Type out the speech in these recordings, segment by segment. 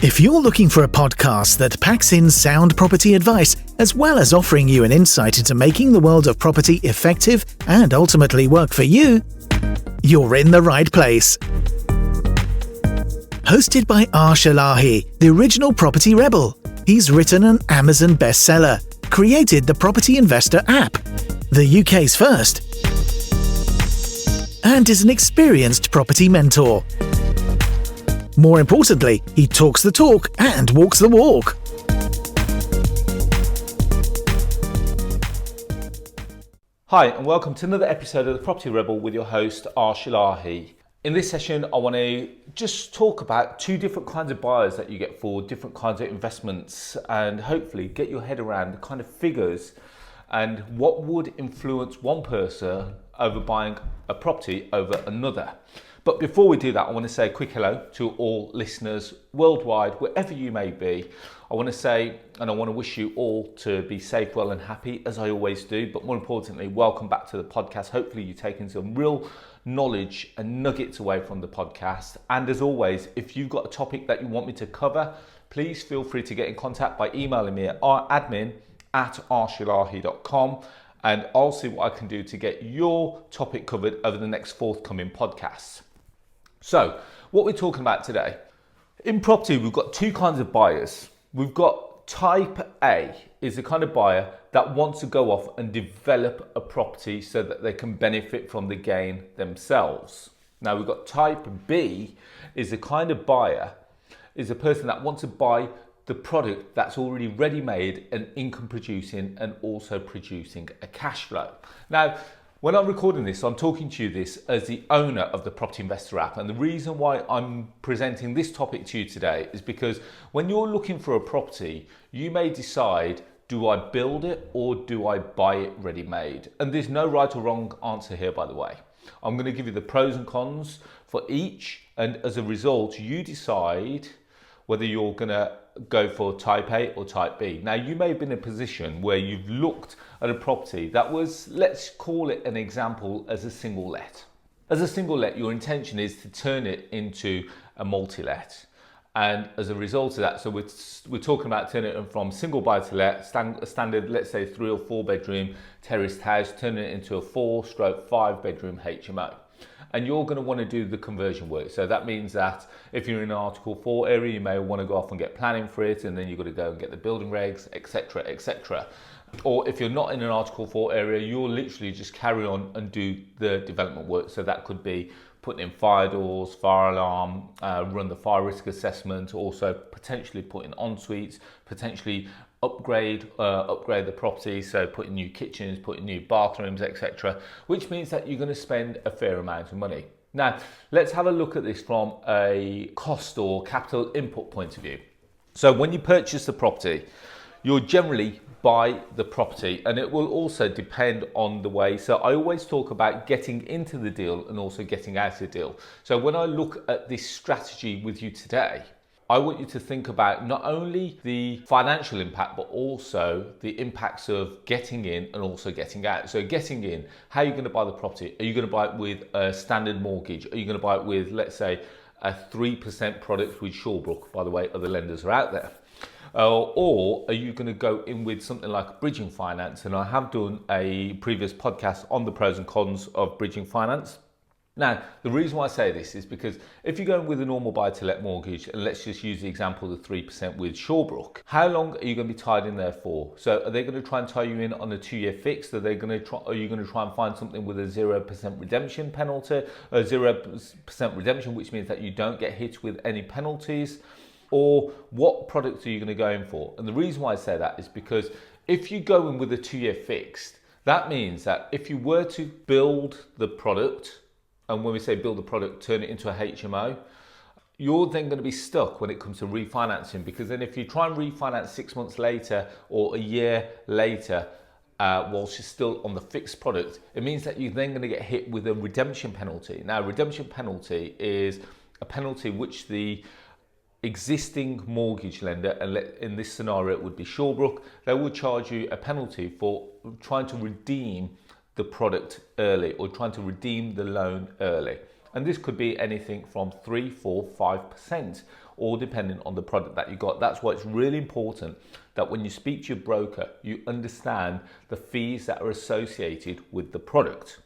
If you're looking for a podcast that packs in sound property advice, as well as offering you an insight into making the world of property effective and ultimately work for you, you're in the right place. Hosted by Arsh, the original property rebel. He's written an Amazon bestseller, created the Property Investor app, the UK's first, and is an experienced property mentor. More importantly, he talks the talk and walks the walk. Hi, and welcome to another episode of the Property Rebel with your host, Arsh. In this session, I want to just talk about two different kinds of buyers that you get for different kinds of investments and hopefully get your head around the kind of figures and what would influence one person over buying a property over another. But before we do that, I want to say a quick hello to all listeners worldwide, wherever you may be. I want to say, and I want to wish you all to be safe, well and happy, as I always do. But more importantly, welcome back to the podcast. Hopefully you're taking some real knowledge and nuggets away from the podcast. And as always, if you've got a topic that you want me to cover, please feel free to get in contact by emailing me at admin@arshilahi.com. And I'll see what I can do to get your topic covered over the next forthcoming podcasts. So, what we're talking about today. In property, we've got two kinds of buyers. We've got type A, is the kind of buyer that wants to go off and develop a property so that they can benefit from the gain themselves. Now, we've got type B, is the kind of buyer, is a person that wants to buy the product that's already ready-made and income producing and also producing a cash flow. Now, when I'm recording this, I'm talking to you this as the owner of the Property Investor app. And the reason why I'm presenting this topic to you today is because when you're looking for a property, you may decide, do I build it or do I buy it ready-made? And there's no right or wrong answer here, by the way. I'm going to give you the pros and cons for each. And as a result, you decide whether you're going to go for type A or type B. Now, you may have been in a position where you've looked at a property that was, let's call it an example, as a single let. As a single let, your intention is to turn it into a multi-let. And as a result of that, so we're talking about turning it from single buy to let, standard, let's say 3 or 4 bedroom terraced house, turning it into a 4/5 bedroom HMO. And you're going to want to do the conversion work. So that means that if you're in an Article 4 area, you may want to go off and get planning for it, and then you've got to go and get the building regs, etc., etc. Or if you're not in an Article 4 area, you'll literally just carry on and do the development work. So that could be putting in fire doors, fire alarm, run the fire risk assessment, also potentially put in en suites, potentially upgrade the property, so putting new kitchens, putting new bathrooms, etc., which means that you're going to spend a fair amount of money. Now, let's have a look at this from a cost or capital input point of view. So when you purchase the property, you'll generally buy the property, and it will also depend on the way. So I always talk about getting into the deal and also getting out of the deal. So when I look at this strategy with you today, I want you to think about not only the financial impact, but also the impacts of getting in and also getting out. So getting in, how are you going to buy the property? Are you going to buy it with a standard mortgage? Are you going to buy it with, let's say, a 3% product with Shawbrook? By the way, other lenders are out there. Or are you going to go in with something like bridging finance? And I have done a previous podcast on the pros and cons of bridging finance. Now, the reason why I say this is because if you're going with a normal buy-to-let mortgage, and let's just use the example of the 3% with Shawbrook, how long are you going to be tied in there for? So are they going to try and tie you in on a 2-year fix? Are you going to try and find something with a 0% redemption penalty, a 0% redemption, which means that you don't get hit with any penalties? Or what products are you going to go in for? And the reason why I say that is because if you go in with a 2-year fixed, that means that if you were to build the product, and when we say build the product, turn it into a HMO, you're then going to be stuck when it comes to refinancing, because then if you try and refinance 6 months later or a year later, whilst you're still on the fixed product, it means that you're then going to get hit with a redemption penalty. Now, redemption penalty is a penalty which the existing mortgage lender, and in this scenario it would be Shawbrook, they will charge you a penalty for trying to redeem the product early or trying to redeem the loan early. And this could be anything from 3, 4, 5%, all depending on the product that you got. That's why it's really important that when you speak to your broker, you understand the fees that are associated with the product.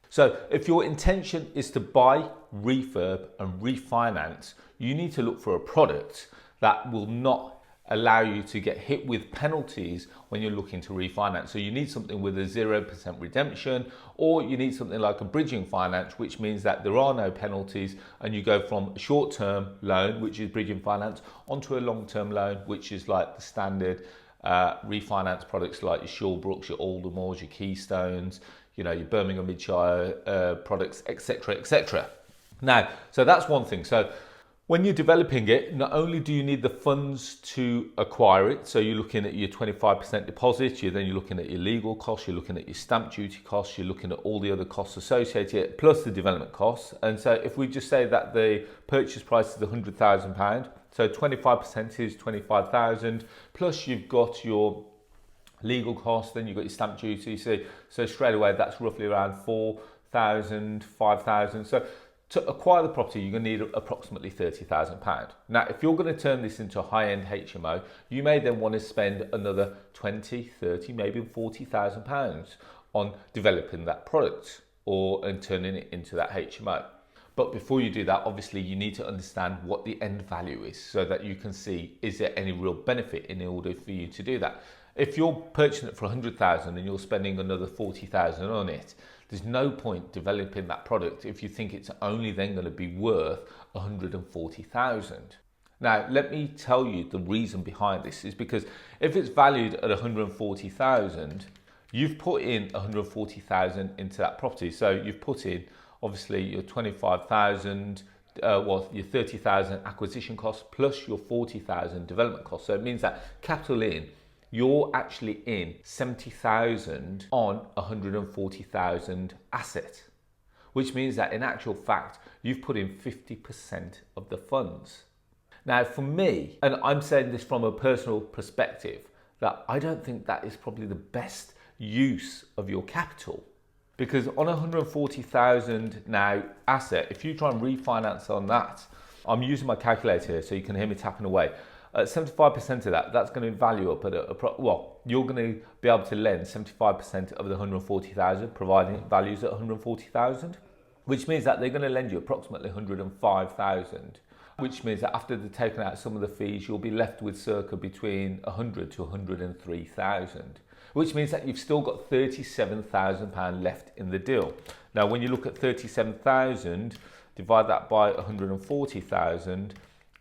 So if your intention is to buy, refurb and refinance, you need to look for a product that will not allow you to get hit with penalties when you're looking to refinance. So you need something with a 0% redemption, or you need something like a bridging finance, which means that there are no penalties and you go from a short-term loan, which is bridging finance, onto a long-term loan, which is like the standard refinance products like your Shawbrooks, your Aldermores, your Keystones, you know, your Birmingham Midshire products, etc., etc. Now, so that's one thing. So when you're developing it, not only do you need the funds to acquire it, so you're looking at your 25% deposit, you're looking at your legal costs, you're looking at your stamp duty costs, you're looking at all the other costs associated, plus the development costs. And so if we just say that the purchase price is £100,000, so 25% is 25,000, plus you've got your legal costs, then you've got your stamp duty, so straight away that's roughly around 4,000, 5,000. So to acquire the property, you're going to need approximately £30,000. Now, if you're going to turn this into a high-end HMO, you may then want to spend another 20, 30, maybe £40,000 on developing that product and turning it into that HMO. But before you do that, obviously you need to understand what the end value is so that you can see, is there any real benefit in order for you to do that? If you're purchasing it for 100,000 and you're spending another 40,000 on it, there's no point developing that product if you think it's only then going to be worth 140,000. Now, let me tell you the reason behind this is because if it's valued at 140,000, you've put in 140,000 into that property. So you've put in obviously your 25,000, your 30,000 acquisition costs plus your 40,000 development costs. So it means that capital in, you're actually in 70,000 on 140,000 asset, which means that in actual fact, you've put in 50% of the funds. Now for me, and I'm saying this from a personal perspective, that I don't think that is probably the best use of your capital, because on 140,000 now asset, if you try and refinance on that, I'm using my calculator here so you can hear me tapping away. 75% of that, that's going to value up at you're going to be able to lend 75% of the 140,000, providing it values at 140,000, which means that they're going to lend you approximately 105,000, which means that after they've taken out some of the fees, you'll be left with circa between 100 to 103,000, which means that you've still got £37,000 left in the deal. Now, when you look at 37,000, divide that by 140,000,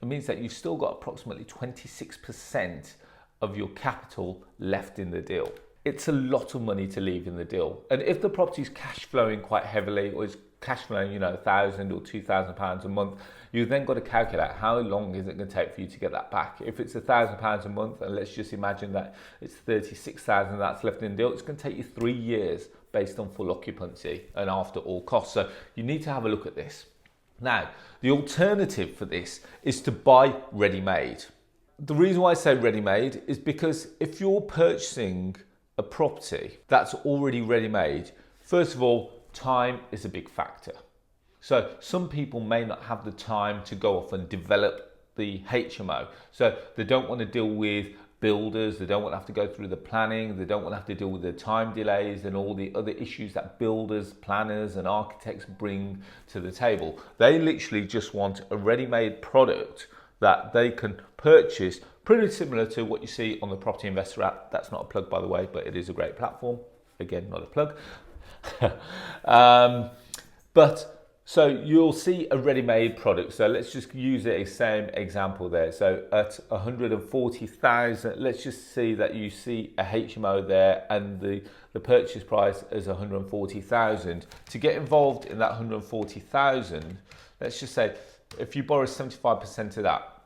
it means that you've still got approximately 26% of your capital left in the deal. It's a lot of money to leave in the deal. And if the property's cash flowing quite heavily, or is cash flowing, £1,000 or £2,000 a month, you've then got to calculate how long is it going to take for you to get that back. If it's £1,000 a month, and let's just imagine that it's 36,000 that's left in the deal, it's going to take you 3 years based on full occupancy and after all costs. So you need to have a look at this. Now, the alternative for this is to buy ready-made. The reason why I say ready-made is because if you're purchasing a property that's already ready-made, first of all, time is a big factor. So some people may not have the time to go off and develop the HMO. So they don't want to deal with builders, they don't want to have to go through the planning, they don't want to have to deal with the time delays and all the other issues that builders, planners and architects bring to the table. They literally just want a ready-made product that they can purchase, pretty similar to what you see on the Property Investor app. That's not a plug, by the way, but it is a great platform. Again, not a plug. So you'll see a ready-made product. So let's just use the same example there. So at 140,000, let's just see that you see a HMO there and the purchase price is 140,000. To get involved in that 140,000, let's just say if you borrow 75% of that,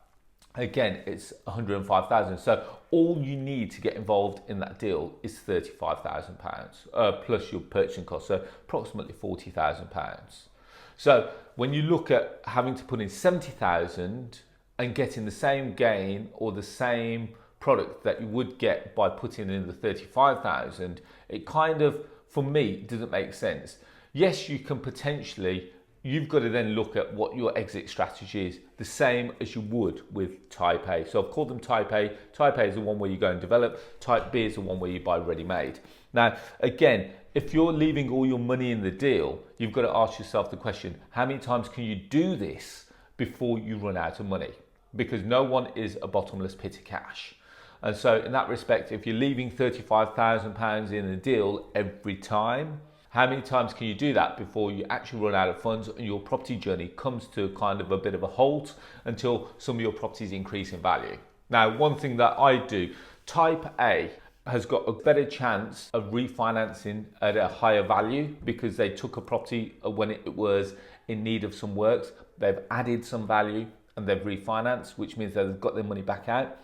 again, it's 105,000. So all you need to get involved in that deal is £35,000 plus your purchasing cost, so approximately £40,000. So when you look at having to put in 70,000 and getting the same gain or the same product that you would get by putting in the 35,000, it kind of, for me, doesn't make sense. Yes, you can potentially you've got to then look at what your exit strategy is, the same as you would with type A. So I've called them type A. Type A is the one where you go and develop. Type B is the one where you buy ready-made. Now, again, if you're leaving all your money in the deal, you've got to ask yourself the question, how many times can you do this before you run out of money? Because no one is a bottomless pit of cash. And so in that respect, if you're leaving £35,000 in a deal every time, how many times can you do that before you actually run out of funds and your property journey comes to kind of a bit of a halt until some of your properties increase in value? Now, one thing that I do, type A has got a better chance of refinancing at a higher value because they took a property when it was in need of some works, they've added some value and they've refinanced, which means they've got their money back out.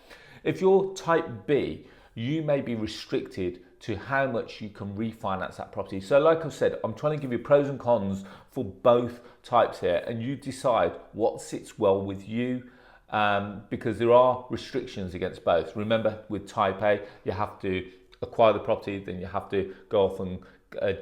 If you're type B, you may be restricted to how much you can refinance that property. So like I've said, I'm trying to give you pros and cons for both types here, and you decide what sits well with you, because there are restrictions against both. Remember, with type A, you have to acquire the property, then you have to go off and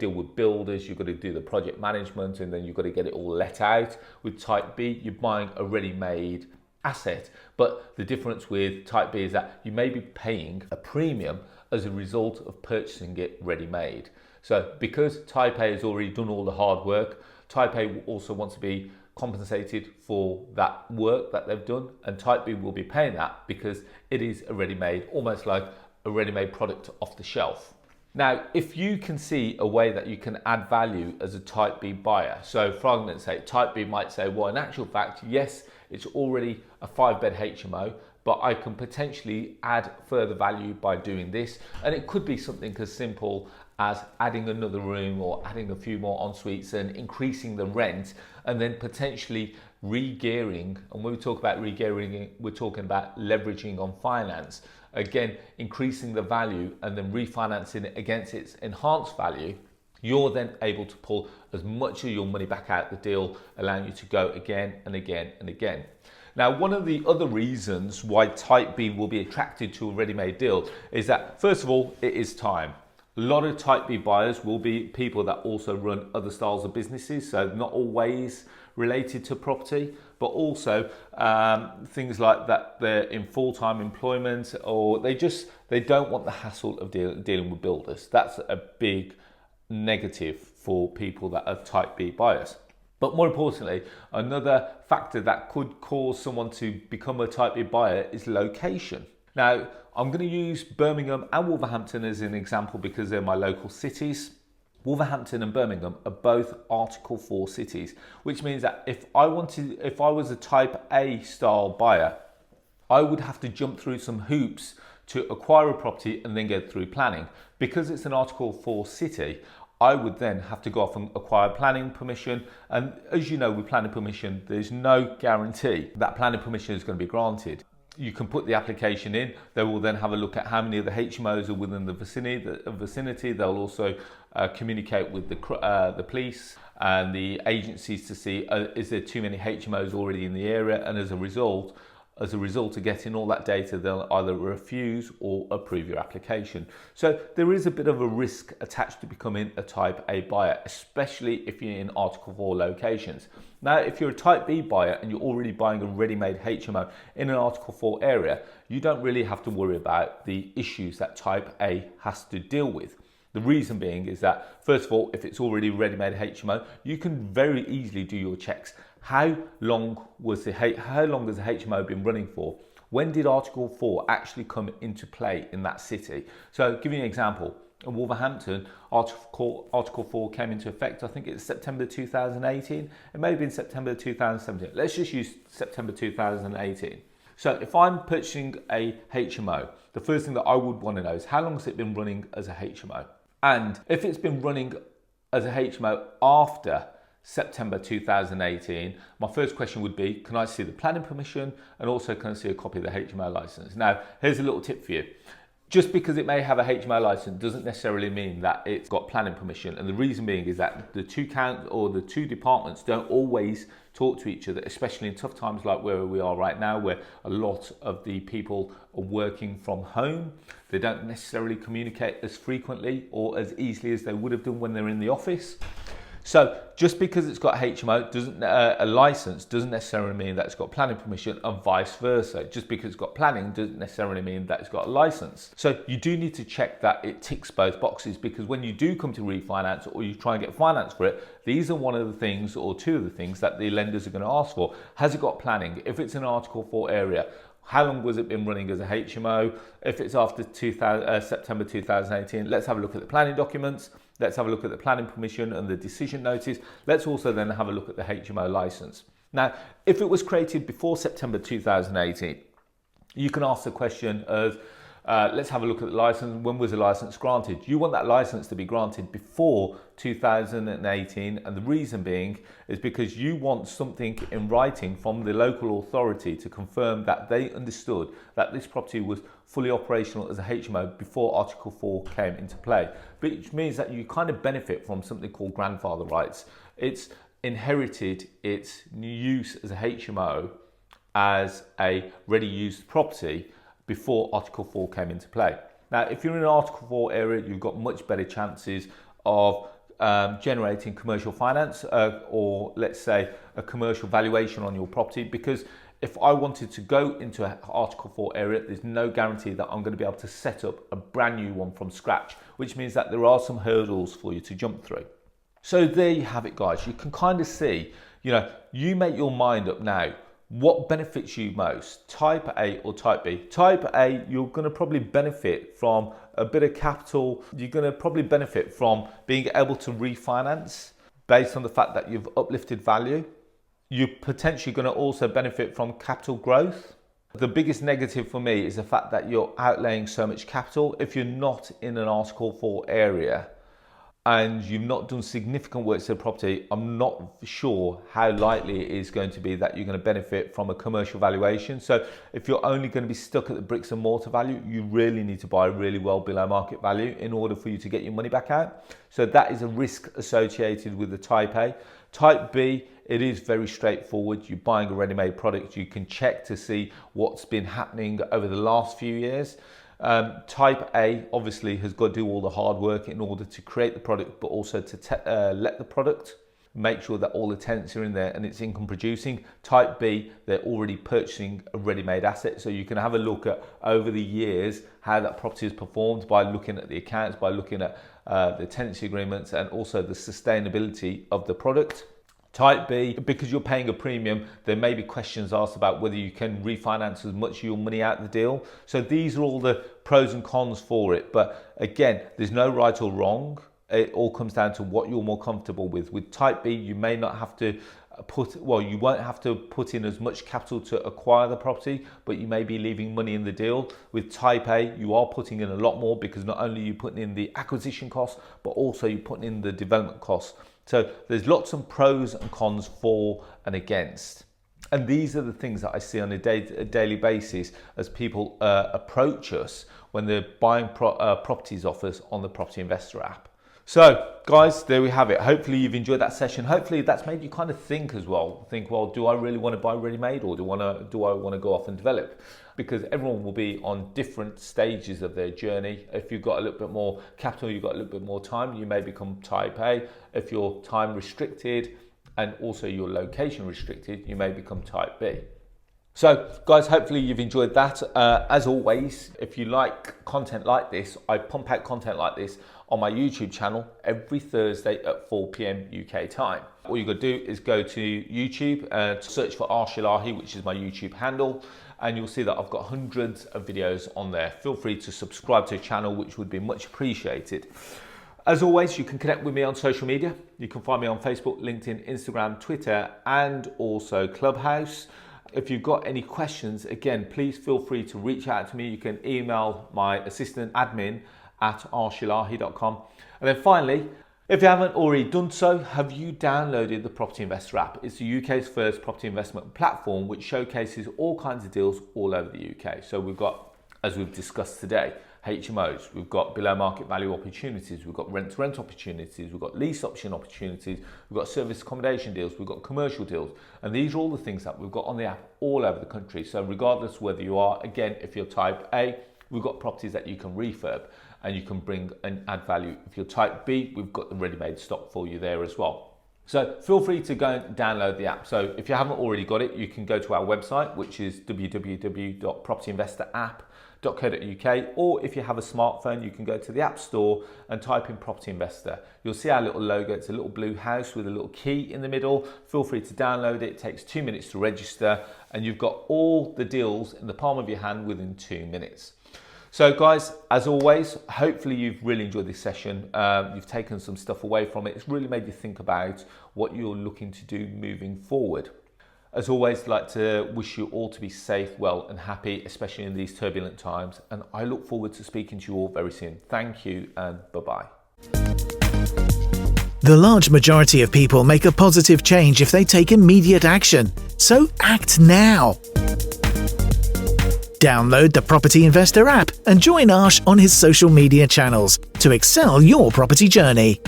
deal with builders, you've got to do the project management, and then you've got to get it all let out. With type B, you're buying a ready-made asset, but the difference with type B is that you may be paying a premium as a result of purchasing it ready-made. So because type A has already done all the hard work, type A also wants to be compensated for that work that they've done, and type B will be paying that because it is a ready-made, almost like a ready-made product off the shelf. Now, if you can see a way that you can add value as a type B buyer, so for argument's sake, type B might say, well, in actual fact, yes, it's already a 5-bed HMO, but I can potentially add further value by doing this. And it could be something as simple as adding another room or adding a few more en suites and increasing the rent, and then potentially re-gearing. And when we talk about re-gearing, we're talking about leveraging on finance. Again, increasing the value and then refinancing it against its enhanced value. You're then able to pull as much of your money back out the deal, allowing you to go again and again and again. Now, one of the other reasons why type B will be attracted to a ready-made deal is that, first of all, it is time. A lot of type B buyers will be people that also run other styles of businesses, so not always related to property, but also things like that they're in full-time employment, or they don't want the hassle of dealing with builders. That's a big negative for people that are type B buyers. But more importantly, another factor that could cause someone to become a type B buyer is location. Now, I'm going to use Birmingham and Wolverhampton as an example because they're my local cities. Wolverhampton and Birmingham are both Article 4 cities, which means that if I was a type A style buyer, I would have to jump through some hoops to acquire a property and then go through planning. Because it's an Article 4 city, I would then have to go off and acquire planning permission. And as you know, with planning permission, there's no guarantee that planning permission is going to be granted. You can put the application in. They will then have a look at how many of the HMOs are within the vicinity. They'll also communicate with the police and the agencies to see is there too many HMOs already in the area, and as a result of getting all that data, they'll either refuse or approve your application. So there is a bit of a risk attached to becoming a type A buyer, especially if you're in Article 4 locations. Now, if you're a type B buyer and you're already buying a ready-made HMO in an Article 4 area, you don't really have to worry about the issues that type A has to deal with. The reason being is that, first of all, if it's already ready-made HMO, you can very easily do your checks. How long has the HMO been running for? When did Article 4 actually come into play in that city? So, giving you an example, in Wolverhampton, Article 4 came into effect, I think it's September 2018. It may have been September 2017. Let's just use September 2018. So if I'm purchasing a HMO, the first thing that I would want to know is how long has it been running as a HMO? And if it's been running as a HMO after September 2018, my first question would be, can I see the planning permission, and also can I see a copy of the HMO license? Now, here's a little tip for you. Just because it may have a HMO license doesn't necessarily mean that it's got planning permission. And the reason being is that the two departments don't always talk to each other, especially in tough times like where we are right now, where a lot of the people are working from home. They don't necessarily communicate as frequently or as easily as they would have done when they're in the office. So just because it's got HMO doesn't a license doesn't necessarily mean that it's got planning permission, and vice versa. Just because it's got planning doesn't necessarily mean that it's got a license. So you do need to check that it ticks both boxes, because when you do come to refinance or you try and get finance for it, these are one of the things, or two of the things, that the lenders are going to ask for. Has it got planning? If it's an Article 4 area, how long was it been running as a HMO? If it's after September 2018, let's have a look at the planning documents. Let's have a look at the planning permission and the decision notice. Let's also then have a look at the HMO license. Now, if it was created before September 2018, you can ask the question of, let's have a look at the license. When was the license granted? You want that license to be granted before 2018, and the reason being is because you want something in writing from the local authority to confirm that they understood that this property was fully operational as a HMO before Article 4 came into play, which means that you kind of benefit from something called grandfather rights. It's inherited its use as a HMO as a ready used property before Article 4 came into play. Now, if you're in an Article 4 area, you've got much better chances of generating commercial finance, or let's say a commercial valuation on your property, because if I wanted to go into an Article 4 area, there's no guarantee that I'm going to be able to set up a brand new one from scratch, which means that there are some hurdles for you to jump through. So there you have it, guys. You can kind of see, you make your mind up now. What benefits you most, Type A or Type B? Type A, you're going to probably benefit from a bit of capital. You're going to probably benefit from being able to refinance based on the fact that you've uplifted value. You're potentially going to also benefit from capital growth. The biggest negative for me is the fact that you're outlaying so much capital. If you're not in an Article 4 area and you've not done significant work to the property, I'm not sure how likely it is going to be that you're going to benefit from a commercial valuation. So if you're only going to be stuck at the bricks and mortar value, you really need to buy really well below market value in order for you to get your money back out. So that is a risk associated with the Type A. Type B, it is very straightforward. You're buying a ready-made product. You can check to see what's been happening over the last few years. Type A obviously has got to do all the hard work in order to create the product, but also to let the product, make sure that all the tenants are in there and it's income producing. Type B, they're already purchasing a ready-made asset, so you can have a look at over the years how that property has performed by looking at the accounts, by looking at the tenancy agreements, and also the sustainability of the product. Type B, because you're paying a premium, there may be questions asked about whether you can refinance as much of your money out of the deal. So these are all the pros and cons for it. But again, there's no right or wrong. It all comes down to what you're more comfortable with. With Type B, you may not have to you won't have to put in as much capital to acquire the property, but you may be leaving money in the deal. With Type A, you are putting in a lot more, because not only are you putting in the acquisition costs, but also you're putting in the development costs. So there's lots of pros and cons for and against. And these are the things that I see on a daily basis as people approach us when they're buying properties off us on the Property Investor app. So guys, there we have it. Hopefully you've enjoyed that session. Hopefully that's made you kind of think as well. Think, well, do I really want to buy ready-made, or do I want to go off and develop? Because everyone will be on different stages of their journey. If you've got a little bit more capital, you've got a little bit more time, you may become Type A. If you're time restricted and also your location restricted, you may become Type B. So guys, hopefully you've enjoyed that. As always, if you like content like this, I pump out content like this on my YouTube channel every Thursday at 4 p.m. UK time. All you got to do is go to YouTube and search for Arsh, which is my YouTube handle, and you'll see that I've got hundreds of videos on there. Feel free to subscribe to the channel, which would be much appreciated. As always, you can connect with me on social media. You can find me on Facebook, LinkedIn, Instagram, Twitter, and also Clubhouse. If you've got any questions, again, please feel free to reach out to me. You can email my assistant admin at arshilahi.com. And then finally, if you haven't already done so, have you downloaded the Property Investor app? It's the UK's first property investment platform, which showcases all kinds of deals all over the UK. So we've got, as we've discussed today, HMOs, we've got below market value opportunities, we've got rent-to-rent opportunities, we've got lease option opportunities, we've got service accommodation deals, we've got commercial deals, and these are all the things that we've got on the app all over the country. So regardless whether you are, again, if you're Type A, we've got properties that you can refurb and you can bring and add value. If you're Type B, we've got the ready-made stock for you there as well. So feel free to go and download the app. So if you haven't already got it, you can go to our website, which is www.propertyinvestораpp.co.uk, or if you have a smartphone, you can go to the App Store and type in Property Investor. You'll see our little logo. It's a little blue house with a little key in the middle. Feel free to download it. It takes 2 minutes to register, and you've got all the deals in the palm of your hand within 2 minutes. So guys, as always, hopefully you've really enjoyed this session. You've taken some stuff away from it. It's really made you think about what you're looking to do moving forward. As always, I'd like to wish you all to be safe, well and happy, especially in these turbulent times. And I look forward to speaking to you all very soon. Thank you and bye-bye. The large majority of people make a positive change if they take immediate action. So act now. Download the Property Investor app and join Arsh on his social media channels to excel your property journey.